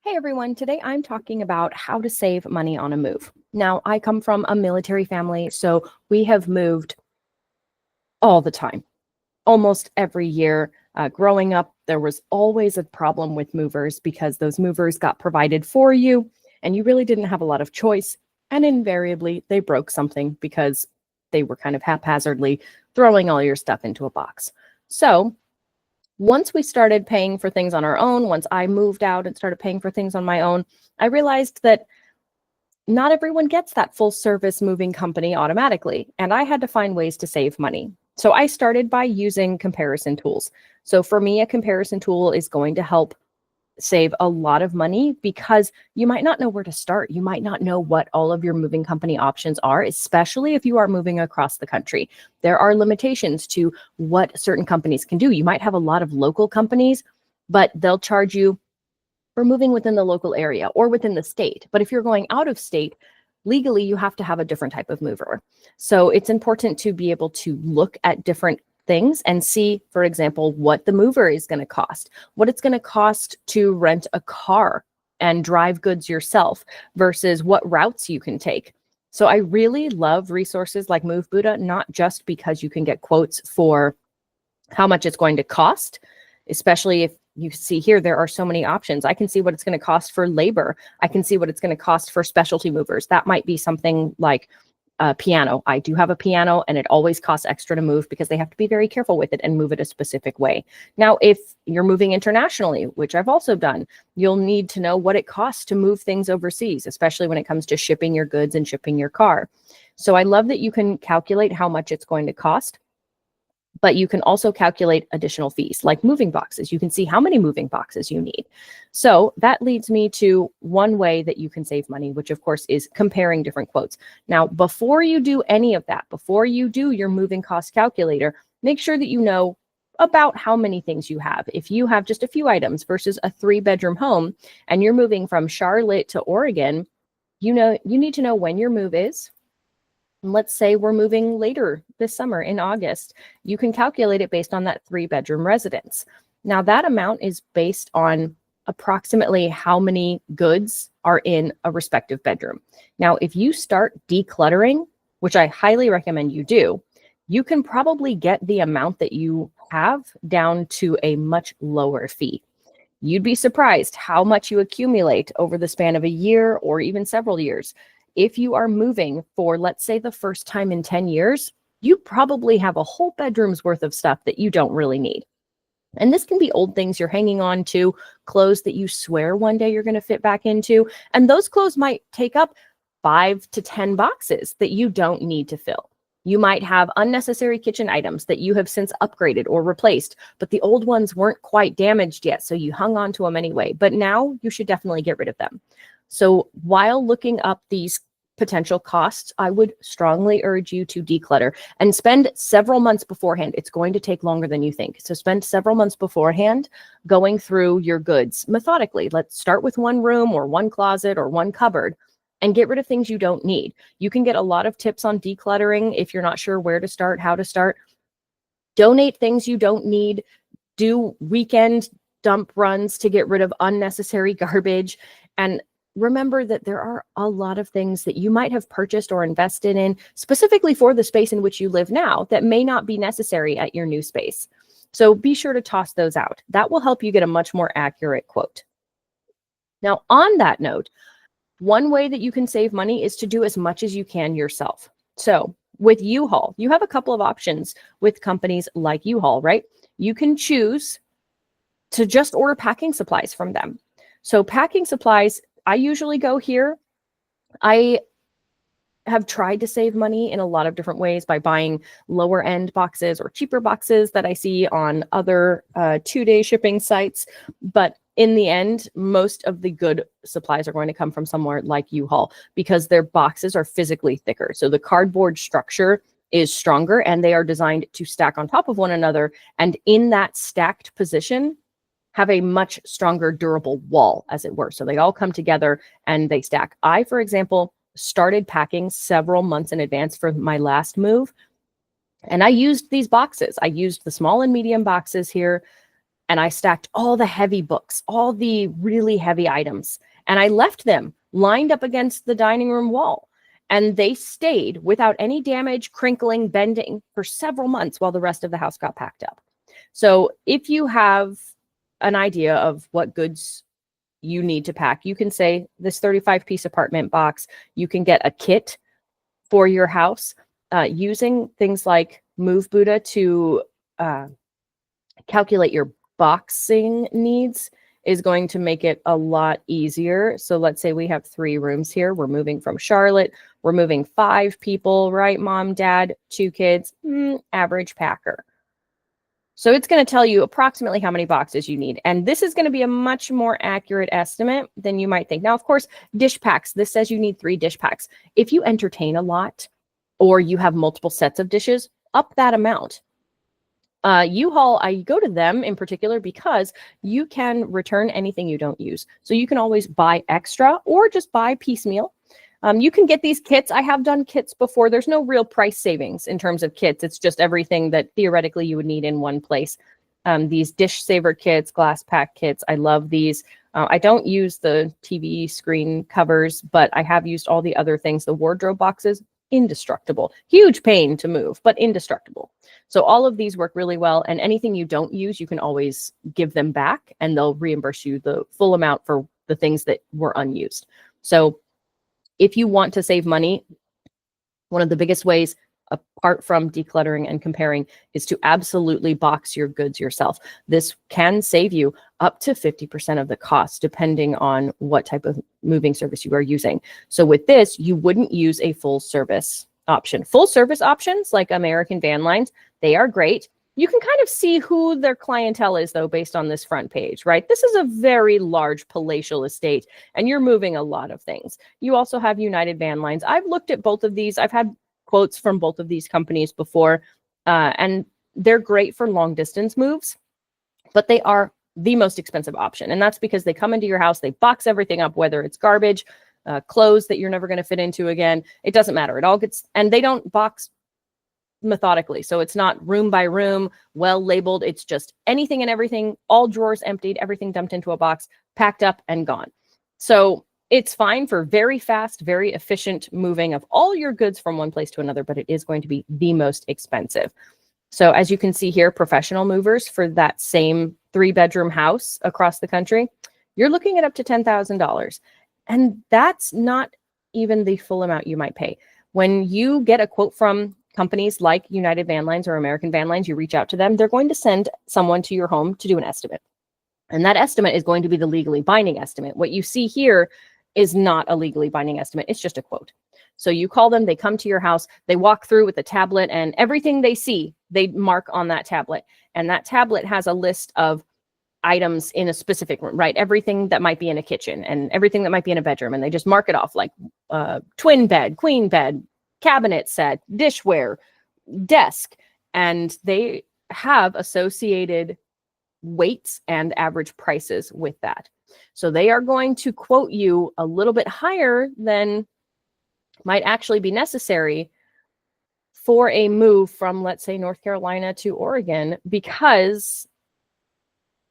Hey everyone, today I'm talking about how to save money on a move. Now, I come from a military family, so we have moved all the time, almost every year. Growing up, there was always a problem with movers because those movers got provided for you and you really didn't have a lot of choice. And invariably, they broke something because they were kind of haphazardly throwing all your stuff into a box. So, once we started paying for things on our own, once I moved out and started paying for things on my own, I realized that not everyone gets that full service moving company automatically, and I had to find ways to save money. So I started by using comparison tools. So for me, a comparison tool is going to help save a lot of money because you might not know where to start. You might not know what all of your moving company options are, especially if you are moving across the country. There are limitations to what certain companies can do. You might have a lot of local companies, but they'll charge you for moving within the local area or within the state. But if you're going out of state, legally, you have to have a different type of mover. So it's important to be able to look at different things and see, for example, what the mover is going to cost, what it's going to cost to rent a car and drive goods yourself versus what routes you can take. So I really love resources like Move Buddha, not just because you can get quotes for how much it's going to cost, especially if you see here, there are so many options. I can see what it's going to cost for labor. I can see what it's going to cost for specialty movers. That might be something like a piano. I do have a piano and it always costs extra to move because they have to be very careful with it and move it a specific way. Now, if you're moving internationally, which I've also done, you'll need to know what it costs to move things overseas, especially when it comes to shipping your goods and shipping your car. So I love that you can calculate how much it's going to cost. But you can also calculate additional fees like moving boxes. You can see how many moving boxes you need. So that leads me to one way that you can save money, which of course is comparing different quotes. Now, before you do any of that, before you do your moving cost calculator, make sure that you know about how many things you have. If you have just a few items versus a 3-bedroom home and you're moving from Charlotte to Oregon, you need to know when your move is. Let's say we're moving later this summer in August. You can calculate it based on that 3-bedroom residence. Now that amount is based on approximately how many goods are in a respective bedroom. Now, if you start decluttering, which I highly recommend you do, you can probably get the amount that you have down to a much lower fee. You'd be surprised how much you accumulate over the span of a year or even several years. If you are moving for, let's say, the first time in 10 years, you probably have a whole bedroom's worth of stuff that you don't really need. And this can be old things you're hanging on to, clothes that you swear one day you're going to fit back into. And those clothes might take up 5 to 10 boxes that you don't need to fill. You might have unnecessary kitchen items that you have since upgraded or replaced, but the old ones weren't quite damaged yet, so you hung on to them anyway. But now you should definitely get rid of them. So while looking up these potential costs, I would strongly urge you to declutter and spend several months beforehand. It's going to take longer than you think. So spend several months beforehand going through your goods methodically. Let's start with one room or one closet or one cupboard and get rid of things you don't need. You can get a lot of tips on decluttering if you're not sure where to start, how to start. Donate things you don't need. Do weekend dump runs to get rid of unnecessary garbage. And remember that there are a lot of things that you might have purchased or invested in specifically for the space in which you live now that may not be necessary at your new space. So be sure to toss those out. That will help you get a much more accurate quote. Now, on that note, one way that you can save money is to do as much as you can yourself. So with U-Haul, you have a couple of options with companies like U-Haul, right? You can choose to just order packing supplies from them. So packing supplies, I usually go here. I have tried to save money in a lot of different ways by buying lower end boxes or cheaper boxes that I see on other 2-day shipping sites. But in the end, most of the good supplies are going to come from somewhere like U-Haul because their boxes are physically thicker. So the cardboard structure is stronger and they are designed to stack on top of one another. And in that stacked position, have a much stronger, durable wall, as it were. So they all come together and they stack. I, for example, started packing several months in advance for my last move. And I used these boxes. I used the small and medium boxes here. and I stacked all the heavy books, all the really heavy items, and I left them lined up against the dining room wall. And they stayed without any damage, crinkling, bending for several months while the rest of the house got packed up. So if you have an idea of what goods you need to pack, you can say this 35-piece apartment box, you can get a kit for your house using things like Move Buddha to calculate your boxing needs is going to make it a lot easier. So let's say we have 3 rooms here. We're moving from Charlotte. We're moving 5 people, right? Mom, dad, 2 kids, average packer. So it's going to tell you approximately how many boxes you need. And this is going to be a much more accurate estimate than you might think. Now, of course, dish packs. This says you need 3 dish packs. If you entertain a lot or you have multiple sets of dishes, up that amount. U-Haul, I go to them in particular because you can return anything you don't use. So you can always buy extra or just buy piecemeal. You can get these kits. I have done kits before. There's no real price savings in terms of kits. It's just everything that theoretically you would need in one place. These dish saver kits, glass pack kits, I love these. I don't use the TV screen covers, but I have used all the other things. The wardrobe boxes, indestructible. Huge pain to move, but indestructible. So all of these work really well. And anything you don't use, you can always give them back and they'll reimburse you the full amount for the things that were unused. So if you want to save money, one of the biggest ways, apart from decluttering and comparing, is to absolutely box your goods yourself. This can save you up to 50% of the cost, depending on what type of moving service you are using. So with this, you wouldn't use a full service option. Full service options like American Van Lines, they are great. You can kind of see who their clientele is, though, based on this front page, right? This is a very large palatial estate, and you're moving a lot of things. You also have United Van Lines. I've looked at both of these. I've had quotes from both of these companies before, and they're great for long distance moves, but they are the most expensive option. And that's because they come into your house, they box everything up, whether it's garbage, clothes that you're never going to fit into again. It doesn't matter. It all gets, and they don't box methodically. So it's not room by room, well labeled. It's just anything and everything, all drawers emptied, everything dumped into a box, packed up and gone. So it's fine for very fast, very efficient moving of all your goods from one place to another, but it is going to be the most expensive. So as you can see here, professional movers for that same 3-bedroom house across the country, you're looking at up to $10,000. And that's not even the full amount you might pay. When you get a quote from companies like United Van Lines or American Van Lines, you reach out to them, they're going to send someone to your home to do an estimate. And that estimate is going to be the legally binding estimate. What you see here is not a legally binding estimate. It's just a quote. So you call them, they come to your house, they walk through with a tablet, and everything they see, they mark on that tablet. And that tablet has a list of items in a specific room, right? Everything that might be in a kitchen and everything that might be in a bedroom. And they just mark it off like twin bed, queen bed, cabinet set, dishware, desk. And they have associated weights and average prices with that. So they are going to quote you a little bit higher than might actually be necessary for a move from, let's say, North Carolina to Oregon, because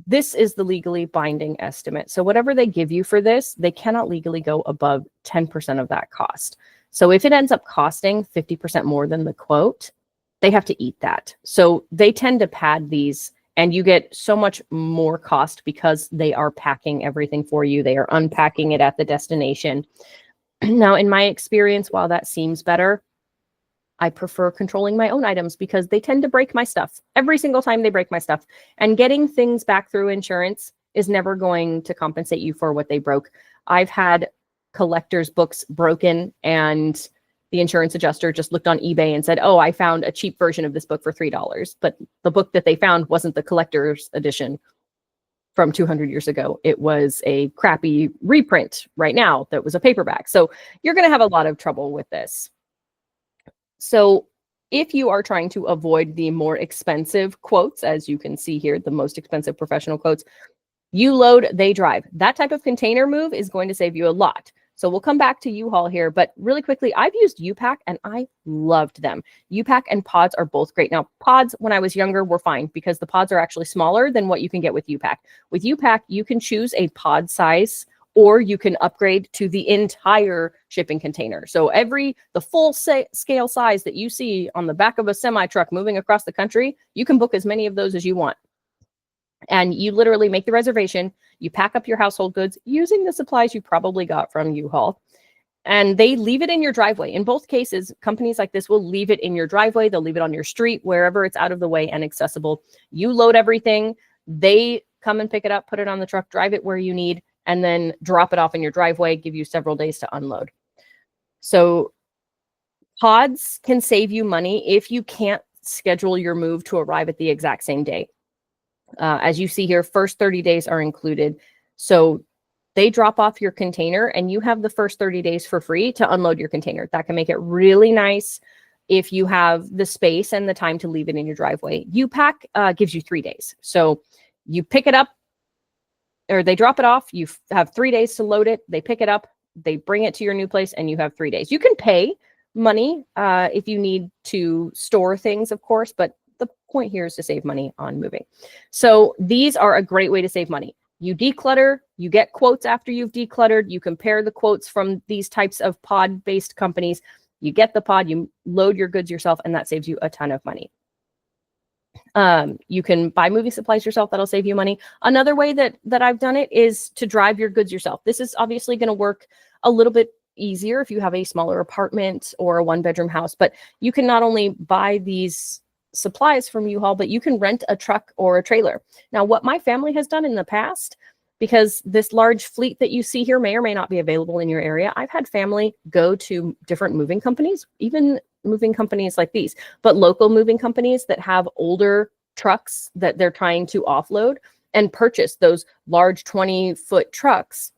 this is the legally binding estimate. So whatever they give you for this, they cannot legally go above 10% of that cost. So if it ends up costing 50% more than the quote, they have to eat that. So they tend to pad these, and you get so much more cost because they are packing everything for you. They are unpacking it at the destination. Now, in my experience, while that seems better, I prefer controlling my own items because they tend to break my stuff. Every single time they break my stuff. And getting things back through insurance is never going to compensate you for what they broke. I've had collector's books broken, and the insurance adjuster just looked on eBay and said, oh, I found a cheap version of this book for $3. But the book that they found wasn't the collector's edition from 200 years ago. It was a crappy reprint right now that was a paperback. So you're going to have a lot of trouble with this. So if you are trying to avoid the more expensive quotes, as you can see here, the most expensive professional quotes, you load, they drive. That type of container move is going to save you a lot. So we'll come back to U-Haul here, but really quickly, I've used U-Pack and I loved them. U-Pack and pods are both great. Now, pods when I was younger were fine because the pods are actually smaller than what you can get with U-Pack. With U-Pack, you can choose a pod size or you can upgrade to the entire shipping container. So the full scale size that you see on the back of a semi truck moving across the country, you can book as many of those as you want. And you literally make the reservation, you pack up your household goods using the supplies you probably got from U-Haul, and they leave it in your driveway. In both cases, companies like this will leave it in your driveway. They'll leave it on your street, wherever it's out of the way and accessible. You load everything. They come and pick it up, put it on the truck, drive it where you need, and then drop it off in your driveway, give you several days to unload. So pods can save you money if you can't schedule your move to arrive at the exact same day. As you see here, first 30 days are included. So they drop off your container and you have the first 30 days for free to unload your container. That can make it really nice if you have the space and the time to leave it in your driveway. U-Pack gives you 3 days. So you pick it up, or they drop it off. You have 3 days to load it. They pick it up, they bring it to your new place, and you have 3 days. You can pay money if you need to store things, of course, but the point here is to save money on moving. So these are a great way to save money. You declutter, you get quotes after you've decluttered, you compare the quotes from these types of pod-based companies, you get the pod, you load your goods yourself, and that saves you a ton of money. You can buy moving supplies yourself. That'll save you money. Another way that I've done it is to drive your goods yourself. This is obviously going to work a little bit easier if you have a smaller apartment or a one-bedroom house, but you can not only buy these supplies from U-Haul, but you can rent a truck or a trailer. Now, what my family has done in the past, because this large fleet that you see here may or may not be available in your area, I've had family go to different moving companies, even moving companies like these, but local moving companies that have older trucks that they're trying to offload, and purchase those large 20-foot trucks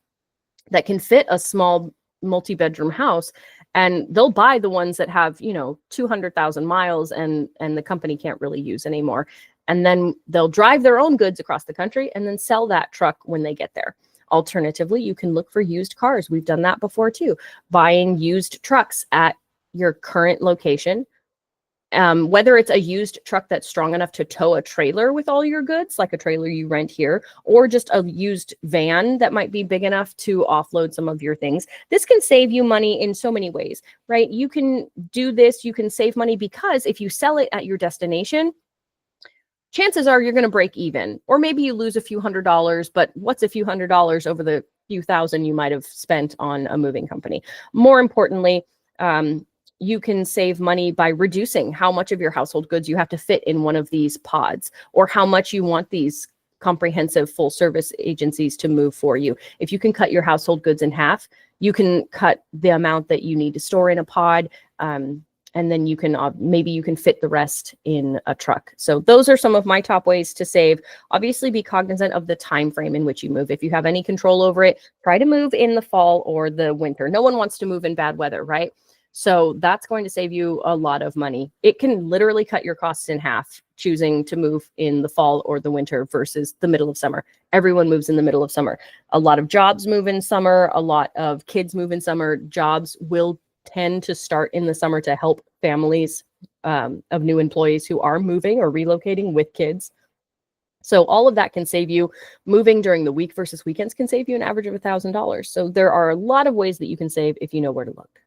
that can fit a small multi-bedroom house. And they'll buy the ones that have, 200,000 miles and the company can't really use anymore. And then they'll drive their own goods across the country and then sell that truck when they get there. Alternatively, you can look for used cars. We've done that before too, buying used trucks at your current location. Whether it's a used truck that's strong enough to tow a trailer with all your goods, like a trailer you rent here, or just a used van that might be big enough to offload some of your things. This can save you money in so many ways, right? You can do this, you can save money because if you sell it at your destination, chances are you're going to break even, or maybe you lose a few $100s, but what's a few $100s over the few thousand you might have spent on a moving company? More importantly, you can save money by reducing how much of your household goods you have to fit in one of these pods, or how much you want these comprehensive full service agencies to move for you. If you can cut your household goods in half, you can cut the amount that you need to store in a pod. And then you can maybe you can fit the rest in a truck. So those are some of my top ways to save. Obviously, be cognizant of the time frame in which you move. If you have any control over it, try to move in the fall or the winter. No one wants to move in bad weather, right? So that's going to save you a lot of money. It can literally cut your costs in half choosing to move in the fall or the winter versus the middle of summer. Everyone moves in the middle of summer. A lot of jobs move in summer. A lot of kids move in summer. Jobs will tend to start in the summer to help families of new employees who are moving or relocating with kids. So all of that can save you. Moving during the week versus weekends can save you an average of $1,000. So there are a lot of ways that you can save if you know where to look.